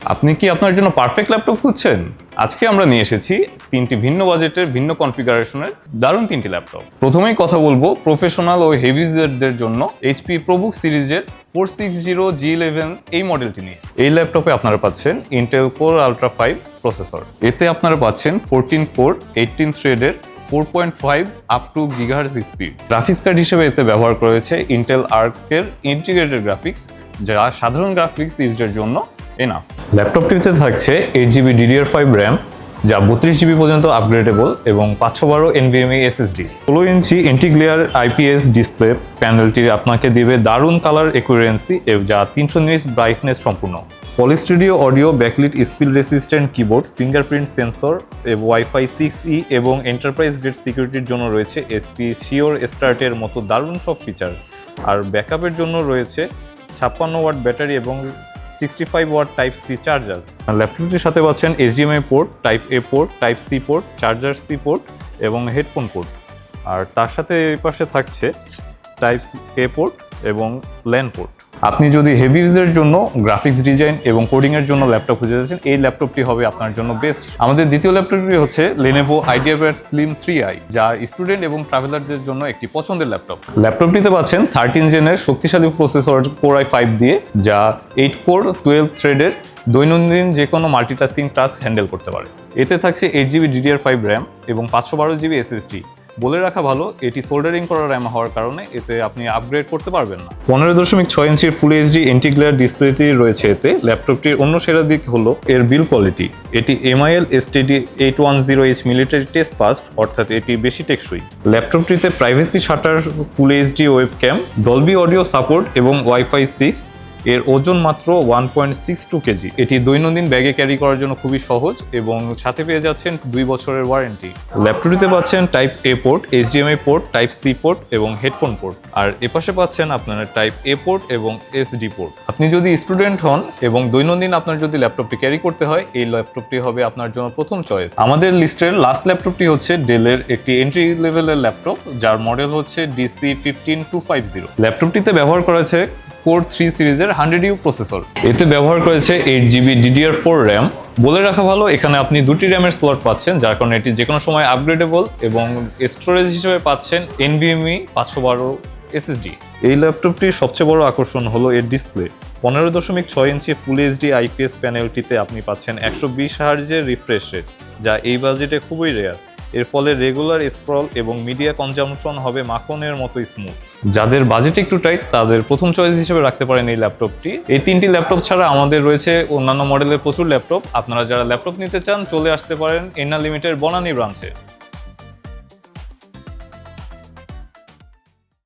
আপনি কি আপনার জন্য পারফেক্ট ল্যাপটপ খুঁজছেন? আজকে আমরা নিয়ে এসেছি তিনটি ভিন্ন বাজেটের ভিন্ন কনফিগারেশনের দারুণ তিনটি ল্যাপটপ। প্রথমেই কথা বলবো প্রফেশনাল ও হেভি ইউজারদের জন্য এইচপি প্রোবুক সিরিজের 460G11 এই মডেলটি নিয়ে। এই ল্যাপটপে আপনারা পাচ্ছেন ইন্টেল কোর আলট্রা 5 প্রসেসর। এতে আপনারা পাচ্ছেন 14 কোর 18 থ্রেডের 4.5 up to gigahertz speed. Graphics card হিসেবে এতে ব্যবহার করেছে ইন্টেল আর্কের ইন্টিগ্রেটেড গ্রাফিক্স, যা সাধারণ গ্রাফিক্স ইউজারের জন্য এনাফ। ল্যাপটপটিতে থাকছে 8GB DDR5 র্যাম, যা 32GB পর্যন্ত আপগ্রেডেবল এবং 512 NVMe SSD। 16 ইঞ্চি ইন্টিগ্লেয়ার IPS ডিসপ্লে প্যানেলটি আপনাকে দিবে দারুণ কালার একুরেন্সি, যা 300 নিটস ব্রাইটনেস সম্পূর্ণ। Poly Studio audio backlit spill resistant keyboard, fingerprint sensor, WiFi 6E এবং এন্টারপ্রাইজ গ্রেড সিকিউরিটির জন্য রয়েছে SP শিওর স্টার্টের মতো দারুণ সব ফিচার। আর ব্যাকআপের জন্য রয়েছে 56 ওয়াট ব্যাটারি এবং 65 ওয়াট টাইপ সি চার্জার। ল্যাপটপটির সাথে পাচ্ছেন HDMI port, type A port, type C port, charger C port এবং হেডফোন পোর্ট। আর তার সাথে এই পাশে থাকছে টাইপ A পোর্ট এবং ল্যান পোর্ট। আপনি যদি হেভি ইউজের জন্য গ্রাফিক্স ডিজাইন এবং কোডিং এর জন্য ল্যাপটপ খুঁজে যাচ্ছেন, এই ল্যাপটপটি হবে আপনার জন্য বেস্ট। আমাদের দ্বিতীয় ল্যাপটপটি হচ্ছে Lenovo IdeaPad Slim 3i, যা স্টুডেন্ট এবং ট্রাভেলারদের জন্য একটি পছন্দের ল্যাপটপ। ল্যাপটপটিতে পাচ্ছেন 13 জেনের শক্তিশালী প্রসেসর Core i5 দিয়ে, যা 8 কোর 12 থ্রেডের দৈনন্দিন যে কোনো মাল্টিটাস্কিং টাস্ক হ্যান্ডেল করতে পারে। এতে থাকছে 8GB DDR5 র্যাম এবং 512GB SSD। বলে রাখা ভালো, এটি সোল্ডারিং করা র্যাম হওয়ার কারণে এতে আপনি আপগ্রেড করতে পারবেন না। 15.6 ইঞ্চির ফুল এইচডি ইন্টিগ্লেয়ার ডিসপ্লেটি রয়েছে এতে। ল্যাপটপটির অন্য সেরা দিক হলো এর বিল কোয়ালিটি। এটি MIL STD 810H military test passed, অর্থাৎ এটি বেশি টেকসই। ল্যাপটপটিতে privacy shutter, full HD webcam, Dolby audio support এবং ওয়াইফাই 6। এর ওজন মাত্র 1.62 কেজি। এটি দৈনন্দিন ব্যাগে ক্যারি করার জন্য খুবই সহজ এবং সাথে পেয়ে যাচ্ছেন 2 বছরের ওয়ারেন্টি। ল্যাপটপটিতে পাচ্ছেন type A port, HDMI port, type C port এবং হেডফোন পোর্ট। আর এপাশে পাচ্ছেন আপনারা টাইপ A পোর্ট এবং SD পোর্ট। আপনি যদি স্টুডেন্ট হন এবং দৈনন্দিন আপনার যদি ল্যাপটপটি ক্যারি করতে হয়, এই ল্যাপটপটি হবে আপনার জন্য প্রথম চয়েস। আমাদের লিস্টের লাস্ট ল্যাপটপটি হচ্ছে ডেলের একটি এন্ট্রি লেভেলের ল্যাপটপ, যার মডেল হচ্ছে DC15250। ল্যাপটপটিতে ব্যবহার করা হয়েছে কোর 3 সিরিজের 100U প্রসেসর। এতে ব্যবহার করেছে 8GB DDR4 র্যাম। বলে রাখা ভালো, এখানে আপনি দুটি র্যামের স্লট পাচ্ছেন, যার কারণে এটি যে কোনো সময় আপগ্রেডেবল এবং স্টোরেজ হিসেবে পাচ্ছেন NVMe 512 SSD। এই ল্যাপটপটির সবচেয়ে বড় আকর্ষণ হলো এর ডিসপ্লে। 15.6 ইঞ্চি ফুল এইচডি IPS প্যানেলটিতে আপনি পাচ্ছেন 120 হার্জের রিফ্রেশ রেট, যা এই বাজেটে খুবই রেয়ার। এর ফলে রেগুলার স্ক্রল এবং মিডিয়া কনজাম্পশন হবে মাখনের মতো স্মুথ। যাদের বাজেট একটু টাইট, তাদের প্রথম চয়েস হিসেবে রাখতে পারেন এই ল্যাপটপটি। এই তিনটি ল্যাপটপ ছাড়া আমাদের রয়েছে অন্যান্য মডেলের প্রচুর ল্যাপটপ। আপনারা যারা ল্যাপটপ নিতে চান, চলে আসতে পারেন এন্না লিমিটেড বনানী ব্রাঞ্চে।